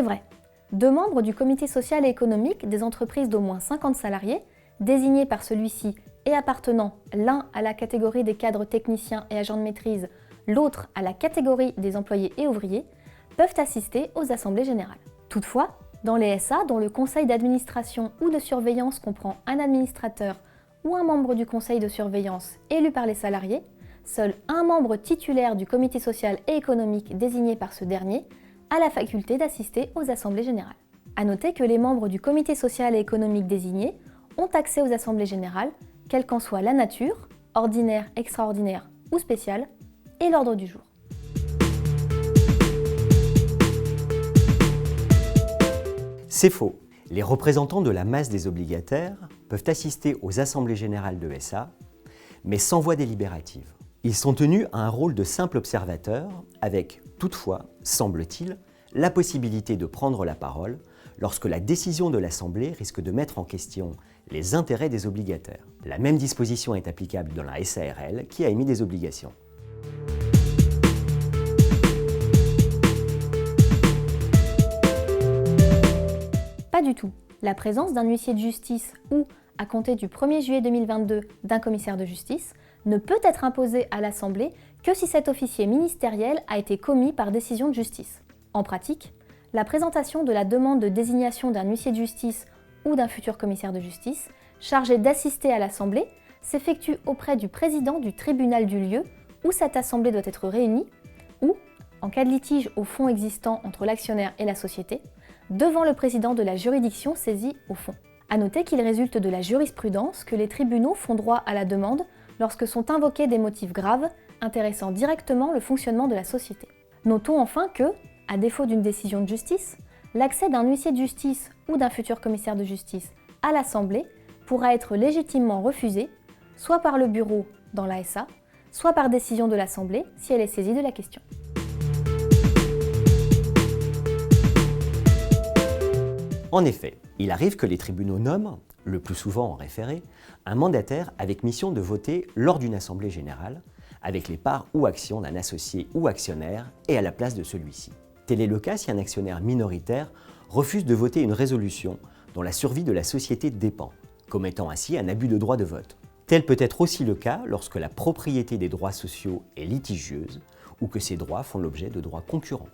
C'est vrai. 2 membres du comité social et économique des entreprises d'au moins 50 salariés, désignés par celui-ci et appartenant l'un à la catégorie des cadres techniciens et agents de maîtrise, l'autre à la catégorie des employés et ouvriers, peuvent assister aux assemblées générales. Toutefois, dans les SA dont le conseil d'administration ou de surveillance comprend un administrateur ou un membre du conseil de surveillance élu par les salariés, seul un membre titulaire du comité social et économique désigné par ce dernier a la faculté d'assister aux assemblées générales. À noter que les membres du comité social et économique désignés ont accès aux assemblées générales, quelle qu'en soit la nature, ordinaire, extraordinaire ou spéciale, et l'ordre du jour. C'est faux. Les représentants de la masse des obligataires peuvent assister aux assemblées générales de SA, mais sans voix délibérative. Ils sont tenus à un rôle de simple observateur, avec toutefois, semble-t-il, la possibilité de prendre la parole lorsque la décision de l'Assemblée risque de mettre en question les intérêts des obligataires. La même disposition est applicable dans la SARL qui a émis des obligations. Pas du tout. La présence d'un huissier de justice ou, à compter du 1er juillet 2022, d'un commissaire de justice ne peut être imposée à l'Assemblée que si cet officier ministériel a été commis par décision de justice. En pratique, la présentation de la demande de désignation d'un huissier de justice ou d'un futur commissaire de justice chargé d'assister à l'Assemblée s'effectue auprès du président du tribunal du lieu où cette Assemblée doit être réunie ou, en cas de litige au fond existant entre l'actionnaire et la société, devant le président de la juridiction saisie au fond. À noter qu'il résulte de la jurisprudence que les tribunaux font droit à la demande lorsque sont invoqués des motifs graves intéressant directement le fonctionnement de la société. Notons enfin que, à défaut d'une décision de justice, l'accès d'un huissier de justice ou d'un futur commissaire de justice à l'Assemblée pourra être légitimement refusé, soit par le bureau dans l'ASA, soit par décision de l'Assemblée si elle est saisie de la question. En effet, il arrive que les tribunaux nomment, le plus souvent en référé, un mandataire avec mission de voter lors d'une assemblée générale, avec les parts ou actions d'un associé ou actionnaire et à la place de celui-ci. Tel est le cas si un actionnaire minoritaire refuse de voter une résolution dont la survie de la société dépend, commettant ainsi un abus de droit de vote. Tel peut être aussi le cas lorsque la propriété des droits sociaux est litigieuse ou que ces droits font l'objet de droits concurrents.